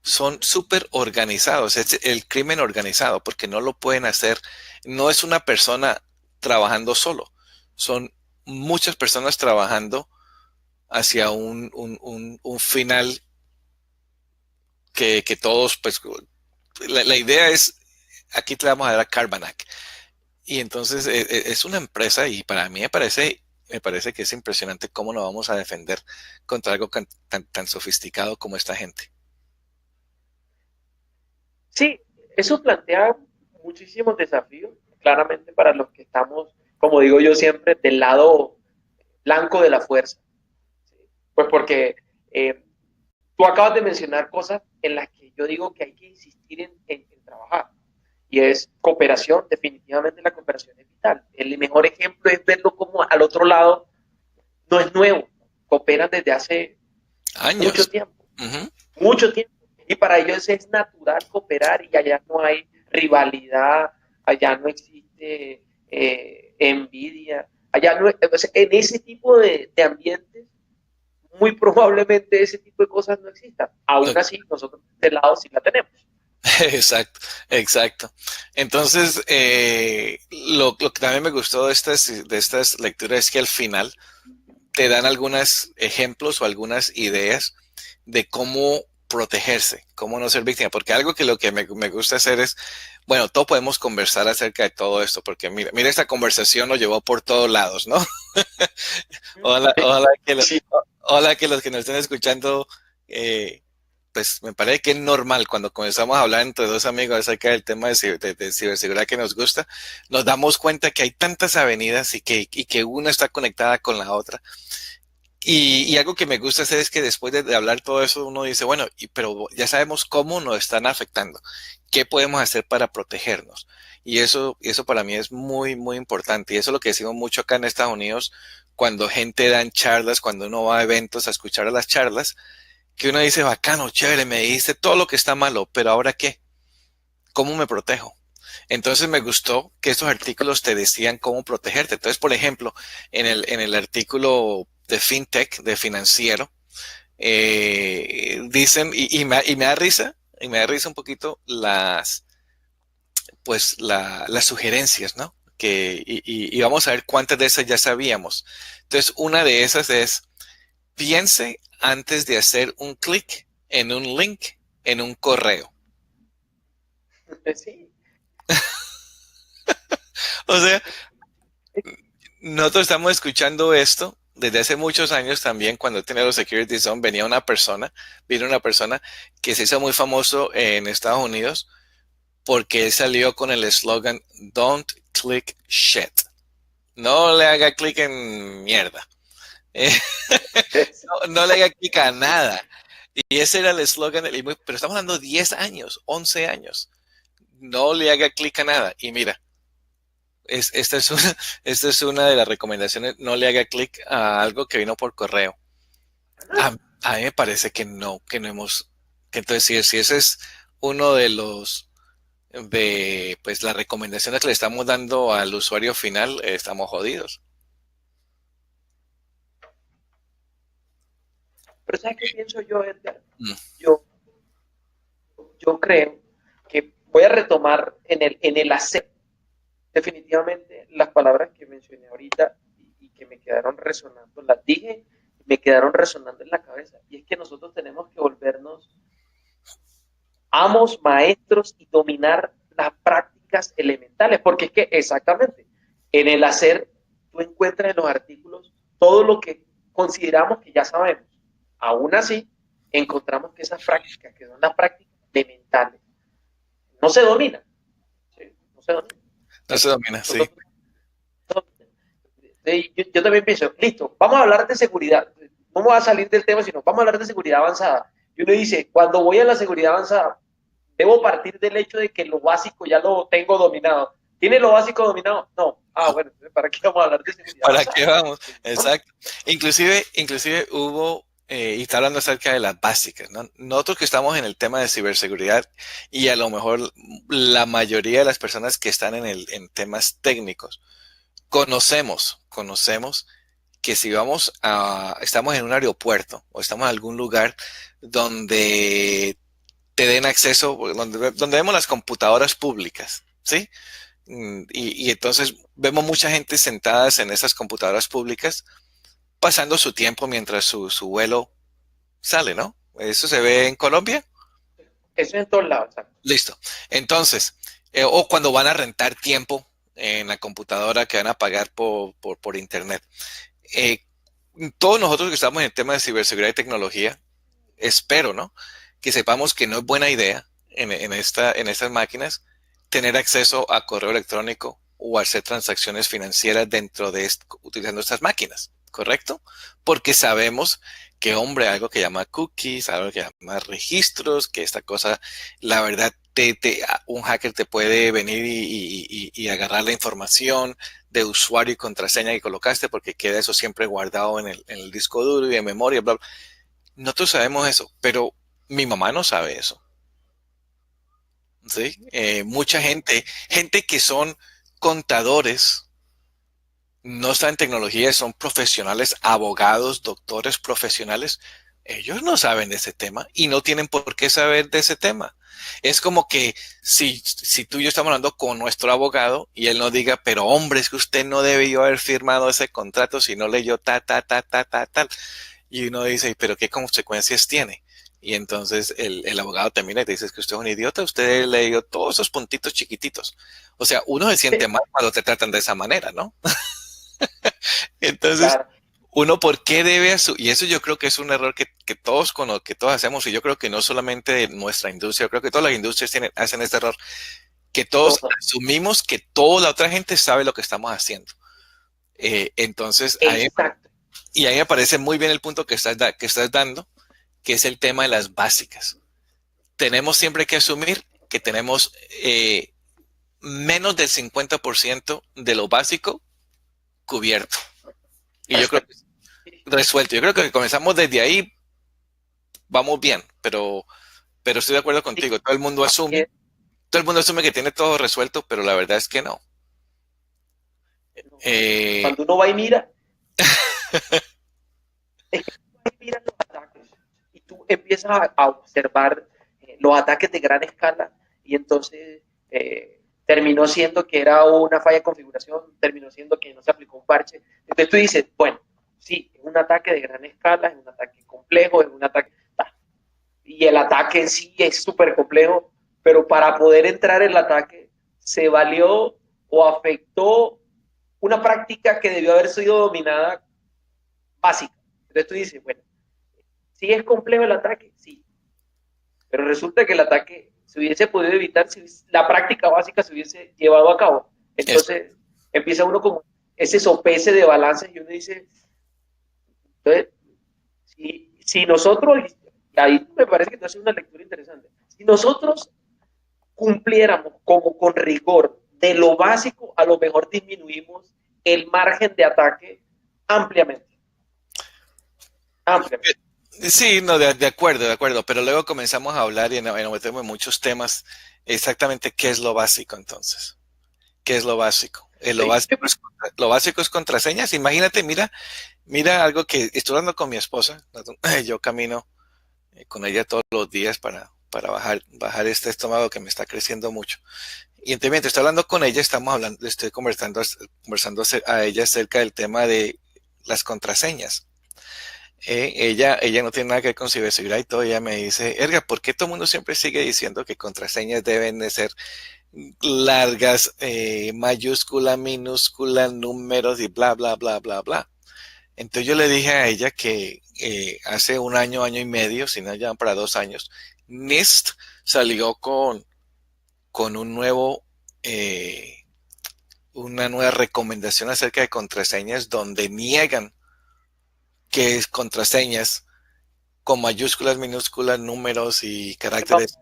son súper organizados, es el crimen organizado, porque no lo pueden hacer, no es una persona trabajando solo, son muchas personas trabajando hacia un final que todos, pues, la idea es, aquí te vamos a dar a Carbanac. Y entonces es una empresa y para mí me parece que es impresionante cómo nos vamos a defender contra algo tan sofisticado como esta gente. Sí, eso plantea muchísimos desafíos, claramente para los que estamos, como digo yo siempre, del lado blanco de la fuerza. ¿Sí? Pues porque eh, tú acabas de mencionar cosas en las que yo digo que hay que insistir en trabajar. Y es cooperación, definitivamente la cooperación es vital. El mejor ejemplo es verlo como al otro lado no es nuevo, cooperan desde hace mucho Años. tiempo, Ujú. mucho tiempo. Y para ellos es natural cooperar y allá no hay rivalidad, allá no existe envidia, Allá no, entonces, en ese tipo de ambientes, muy probablemente ese tipo de cosas no existan. Aún así, nosotros de este lado sí la tenemos. Exacto, exacto. Entonces, lo que también me gustó de estas lecturas es que al final te dan algunos ejemplos o algunas ideas de cómo protegerse, cómo no ser víctima, porque algo que lo que me gusta hacer es, bueno, todos podemos conversar acerca de todo esto, porque mira esta conversación nos llevó por todos lados, ¿no? Hola, Sí. hola que los que nos estén escuchando, eh, pues me parece que es normal cuando comenzamos a hablar entre dos amigos acerca del tema de ciberseguridad que nos gusta, nos damos cuenta que hay tantas avenidas y que una está conectada con la otra. Y algo que me gusta hacer es que después de hablar todo eso, uno dice, bueno, pero ya sabemos cómo nos están afectando. ¿Qué podemos hacer para protegernos? Y eso para mí es muy, muy importante. Y eso es lo que decimos mucho acá en Estados Unidos, cuando gente dan charlas, cuando uno va a eventos a escuchar a las charlas, que uno dice, bacano, chévere, me dijiste todo lo que está malo, pero ¿ahora qué? ¿Cómo me protejo? Entonces me gustó que estos artículos te decían cómo protegerte. Entonces, por ejemplo, en el artículo de FinTech, de financiero, dicen, y me da risa un poquito las sugerencias, ¿no? Y vamos a ver cuántas de esas ya sabíamos. Entonces, una de esas es, piense antes de hacer un clic en un link en un correo. Sí. O sea, nosotros estamos escuchando esto desde hace muchos años también. Cuando tenía los Security Zone, vino una persona que se hizo muy famoso en Estados Unidos porque él salió con el eslogan Don't click shit. No le haga clic en mierda. Eh, no le haga clic a nada. Y ese era el eslogan, pero estamos hablando de 10 años, 11 años. No le haga clic a nada. Y mira, esta es una, esta es una de las recomendaciones. No le haga clic a algo que vino por correo. A, a mí me parece que no hemos, que entonces si ese es uno de pues las recomendaciones que le estamos dando al usuario final, estamos jodidos. Pero ¿sabes qué pienso yo, Edgar? Mm, Yo, yo creo que voy a retomar en el hacer definitivamente las palabras que mencioné ahorita y que me quedaron resonando, las dije y me quedaron resonando en la cabeza. Y es que nosotros tenemos que volvernos amos, maestros y dominar las prácticas elementales, porque es que exactamente en el hacer tú encuentras en los artículos todo lo que consideramos que ya sabemos. Aún así, encontramos que esas prácticas, que son las prácticas elementales, no se dominan. ¿Sí? No se dominan. no se domina, sí. Yo también pienso, listo, vamos a hablar de seguridad. No vamos a salir del tema, sino vamos a hablar de seguridad avanzada. Y uno dice, cuando voy a la seguridad avanzada, debo partir del hecho de que lo básico ya lo tengo dominado. ¿Tiene lo básico dominado? No. Ah, bueno, ¿para qué vamos a hablar de seguridad ¿Para qué avanzada? vamos? Exacto. Inclusive hubo, y está hablando acerca de las básicas, ¿no? Nosotros que estamos en el tema de ciberseguridad y a lo mejor la mayoría de las personas que están en temas técnicos, conocemos que si estamos en un aeropuerto o estamos en algún lugar donde te den acceso, donde vemos las computadoras públicas, ¿sí? Y entonces vemos mucha gente sentadas en esas computadoras públicas pasando su tiempo mientras su vuelo sale, ¿no? Eso se ve en Colombia. Eso es en todos lados. ¿Sabes? Listo. Entonces, o cuando van a rentar tiempo en la computadora que van a pagar por internet. Eh, todos nosotros que estamos en el tema de ciberseguridad y tecnología, espero, ¿no? Que sepamos que no es buena idea en estas máquinas tener acceso a correo electrónico o hacer transacciones financieras utilizando estas máquinas, ¿correcto? Porque sabemos que, hombre, algo que llama cookies, algo que llama registros, que esta cosa, la verdad, un hacker te puede venir y agarrar la información de usuario y contraseña que colocaste porque queda eso siempre guardado en el disco duro y en memoria, bla, bla. Nosotros sabemos eso, pero mi mamá no sabe eso. ¿Sí? Mucha gente que son contadores, no saben tecnología, son profesionales, abogados, doctores profesionales. Ellos no saben de ese tema y no tienen por qué saber de ese tema. Es como que si tú y yo estamos hablando con nuestro abogado y él nos diga, pero hombre, es que usted no debió haber firmado ese contrato si no leyó tal. Y uno dice, pero ¿qué consecuencias tiene? Y entonces el abogado te mira y te dice, es que usted es un idiota, usted leyó todos esos puntitos chiquititos. O sea, uno se siente mal cuando te tratan de esa manera, ¿no? Entonces, Claro, uno, ¿por qué debe asumir? Y eso yo creo que es un error que todos con lo que todos hacemos, y yo creo que no solamente de nuestra industria, yo creo que todas las industrias hacen este error, que todos todo. asumimos que toda la otra gente sabe lo que estamos haciendo. Entonces, Exacto, y ahí me parece muy bien el punto que estás dando, que es el tema de las básicas. Tenemos siempre que asumir que tenemos menos del 50% de lo básico cubierto. Y yo creo que perfecto. resuelto. Yo creo que comenzamos desde ahí, vamos bien, pero estoy de acuerdo Sí, contigo. sí, Todo el mundo asume que tiene todo resuelto, pero la verdad es que no. no. Eh, Cuando uno va y mira, es que tú vas y miras los ataques y tú empiezas a observar los ataques de gran escala y entonces terminó siendo que era una falla de configuración, terminó siendo que no se aplicó un parche. Entonces tú dices, bueno, sí, es un ataque de gran escala, es un ataque complejo, es un ataque... Y el ataque en sí es súper complejo, pero para poder entrar en el ataque se valió o afectó una práctica que debió haber sido dominada básica. Entonces tú dices, bueno, ¿sí es complejo el ataque? Sí, pero resulta que el ataque se hubiese podido evitar si la práctica básica se hubiese llevado a cabo. es- Entonces empieza uno como ese sopese de balances y uno dice, entonces, si nosotros, y ahí me parece que tú haces una lectura interesante, si nosotros cumpliéramos como con rigor de lo básico, a lo mejor disminuimos el margen de ataque ampliamente, ampliamente. sí, no, de acuerdo, pero luego comenzamos a hablar y nos metemos en muchos temas. Exactamente qué es lo básico entonces. ¿Qué es lo básico? Lo básico es contraseñas. Imagínate, mira algo que estoy hablando con mi esposa. Yo camino con ella todos los días para bajar este estómago que me está creciendo mucho. Y entonces, mientras estoy hablando con ella, estamos hablando, estoy conversando a ella acerca del tema de las contraseñas. Ella no tiene nada que ver con ciberseguridad y todo. Ella me dice, Erga, ¿por qué todo el mundo siempre sigue diciendo que contraseñas deben de ser largas, mayúscula, minúscula, números y bla, bla, bla, bla, bla? Entonces yo le dije a ella que hace un año, año y medio, si no ya para 2 años, NIST salió con eh, una nueva recomendación acerca de contraseñas donde niegan que es contraseñas con mayúsculas, minúsculas, números y caracteres.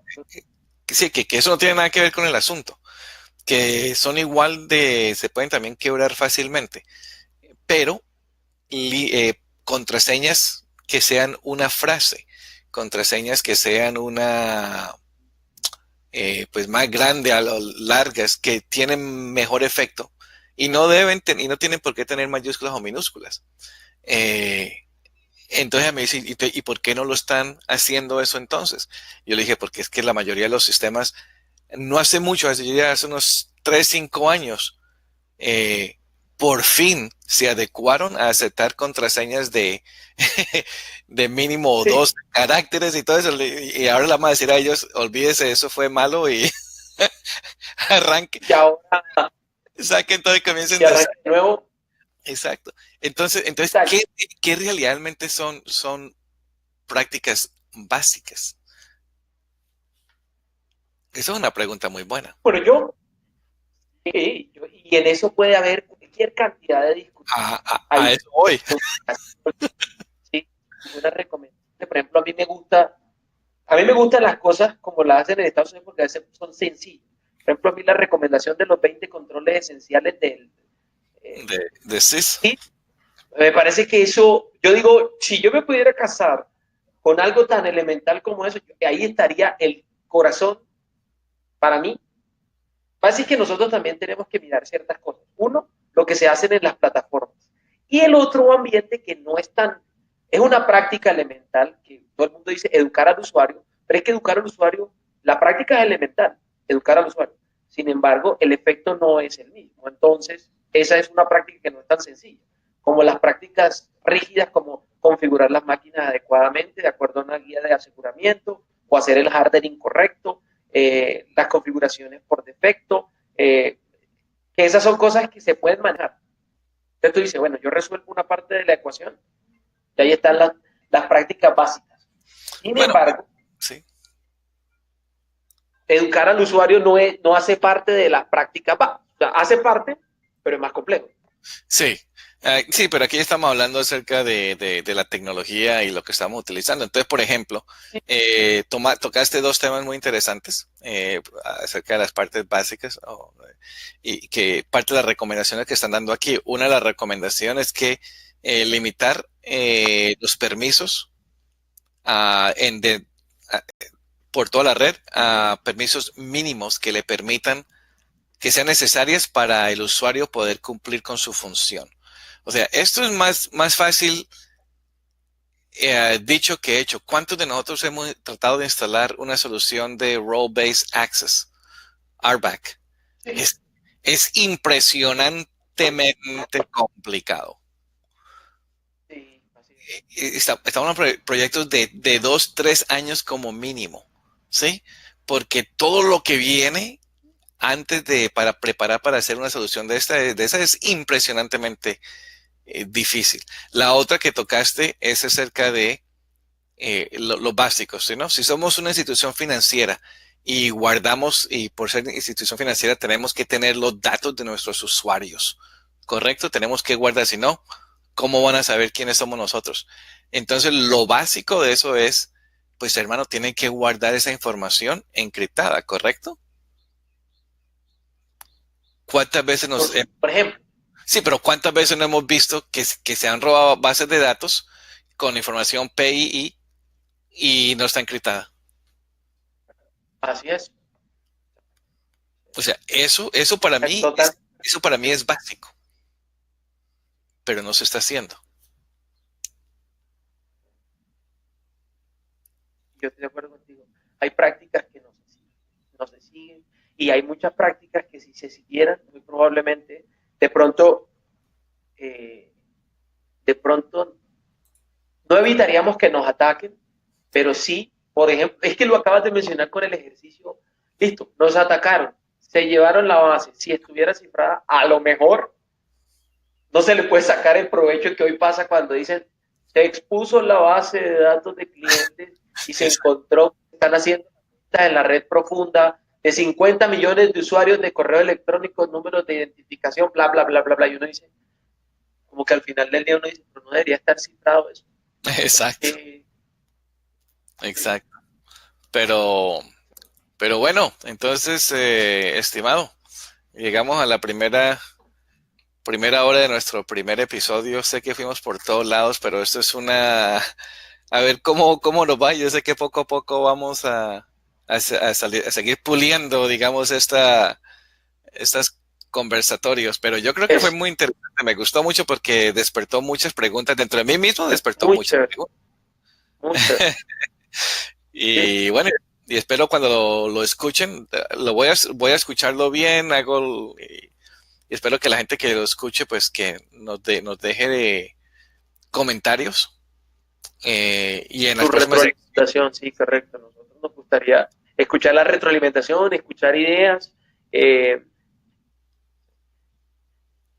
Sí, que eso no tiene nada que ver con el asunto, que son igual se pueden también quebrar fácilmente, pero contraseñas que sean una frase, contraseñas que sean pues más grande, a lo largas, que tienen mejor efecto y y no tienen por qué tener mayúsculas o minúsculas. Eh, entonces me dice, ¿y por qué no lo están haciendo eso entonces? Yo le dije, porque es que la mayoría de los sistemas, no hace mucho, hace unos 3 5 años, eh, por fin se adecuaron a aceptar contraseñas de mínimo Sí, 2 caracteres y todo eso. Y ahora le vamos a decir a ellos, olvídese, eso fue malo y arranque, y ahora, saquen todo y comiencen y de cero. arranca de nuevo. Exacto. Entonces Exacto. ¿qué realmente son prácticas básicas? Esa es una pregunta muy buena. Bueno, y en eso puede haber cualquier cantidad de discusión. A Hay eso voy. sí, una recomendación. Por ejemplo, a mí me gustan las cosas como las hacen en Estados Unidos porque a veces son sencillas. Por ejemplo, a mí la recomendación de los 20 controles esenciales del eh, De CIS. sí, me parece que eso, yo digo, si yo me pudiera casar con algo tan elemental como eso, ahí estaría el corazón para mí. Así que nosotros también tenemos que mirar ciertas cosas. Uno, lo que se hacen en las plataformas. Y el otro ambiente que no es tan, es una práctica elemental, que todo el mundo dice educar al usuario, pero es que educar al usuario, la práctica es elemental, educar al usuario. Sin embargo, el efecto no es el mismo. Entonces, esa es una práctica que no es tan sencilla, como las prácticas rígidas, como configurar las máquinas adecuadamente, de acuerdo a una guía de aseguramiento, o hacer el hardware incorrecto, las configuraciones por defecto, que esas son cosas que se pueden manejar. Entonces tú dices, bueno, yo resuelvo una parte de la ecuación y ahí están las prácticas básicas. Sin Bueno, embargo, sí. educar al usuario no hace parte de las prácticas básicas. O sea, hace parte, pero es más complejo. Sí, sí, pero aquí estamos hablando acerca de la tecnología y lo que estamos utilizando. Entonces, por ejemplo, Sí. tocaste dos temas muy interesantes acerca de las partes básicas y que parte de las recomendaciones que están dando aquí. Una de las recomendaciones es que limitar los permisos ah, en de- ah, por toda la red a permisos mínimos que le permitan que sean necesarias para el usuario poder cumplir con su función. O sea, esto es más fácil dicho que hecho. ¿Cuántos de nosotros hemos tratado de instalar una solución de Role-Based Access, RBAC? Sí. Es, es impresionantemente complicado. Sí, así es. Estamos en proyectos de 2, 3 años como mínimo, ¿sí? Porque todo lo que viene antes para preparar para hacer una solución de esa es impresionantemente difícil. La otra que tocaste es acerca de los básicos, ¿sí, no? Si somos una institución financiera y guardamos, y por ser institución financiera tenemos que tener los datos de nuestros usuarios, ¿correcto? Tenemos que guardar, si no, ¿cómo van a saber quiénes somos nosotros? Entonces, lo básico de eso es, pues hermano, tienen que guardar esa información encriptada, ¿correcto? ¿Cuántas veces Por ejemplo, sí, pero cuántas veces no hemos visto que se han robado bases de datos con información PII y no está encriptada? así es. O sea, eso para mí Total. eso para mí es básico, pero no se está haciendo. Yo estoy de acuerdo contigo. Hay prácticas que no se siguen y hay muchas prácticas que si se siguieran, muy probablemente, de pronto, eh, de pronto no evitaríamos que nos ataquen, pero sí, por ejemplo, es que lo acabas de mencionar con el ejercicio, listo, nos atacaron, se llevaron la base, si estuviera cifrada, a lo mejor no se le puede sacar el provecho que hoy pasa cuando dicen, se expuso la base de datos de clientes y se Es- encontró que están haciendo en la red profunda de 50 millones de usuarios de correo electrónico, números de identificación, bla, bla, bla, bla, bla, y uno dice, como que al final del día uno dice, pero no debería estar cifrado eso. exacto, Eh, sí, exacto. Pero, pero bueno, entonces, estimado, llegamos a la primera hora de nuestro primer episodio. Sé que fuimos por todos lados, pero esto es a ver cómo nos va. Yo sé que poco a poco vamos a seguir puliendo, digamos, estas conversatorios, pero yo creo que fue es muy interesante. Me gustó mucho porque despertó muchas preguntas. Dentro de mí mismo despertó muy muchas chévere, preguntas. muy chévere. Sí, Y bueno, y espero cuando lo escuchen, voy a escucharlo bien, y espero que la gente que lo escuche, pues que nos deje de comentarios. Y en las su próximas, retroalimentación, sí, correcto. Nosotros nos gustaría escuchar la retroalimentación, escuchar ideas. Eh,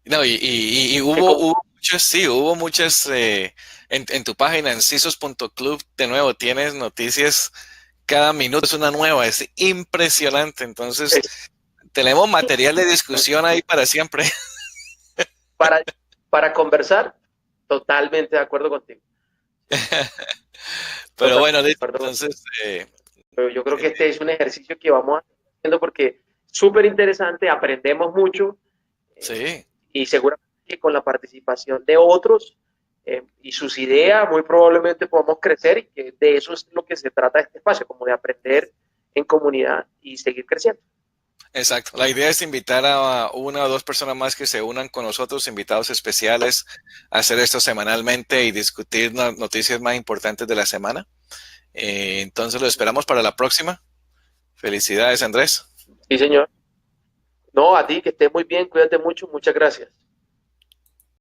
no, y que hubo muchas, sí, hubo muchas, en tu página, en CISOS.club, de nuevo, tienes noticias cada minuto, es una nueva, es impresionante. Entonces, es tenemos material de discusión ahí para siempre. para, para conversar, totalmente de acuerdo contigo. Pero Totalmente bueno, de listo. acuerdo contigo. Entonces, Pero yo creo que este es un ejercicio que vamos haciendo porque es súper interesante, aprendemos mucho sí, y seguramente que con la participación de otros y sus ideas muy probablemente podamos crecer y que de eso es lo que se trata este espacio, como de aprender en comunidad y seguir creciendo. Exacto. La idea es invitar a una o dos personas más que se unan con nosotros, invitados especiales, a hacer esto semanalmente y discutir noticias más importantes de la semana. Entonces lo esperamos para la próxima. Felicidades, Andrés. Sí, señor. No, a ti, que estés muy bien, cuídate mucho, muchas gracias.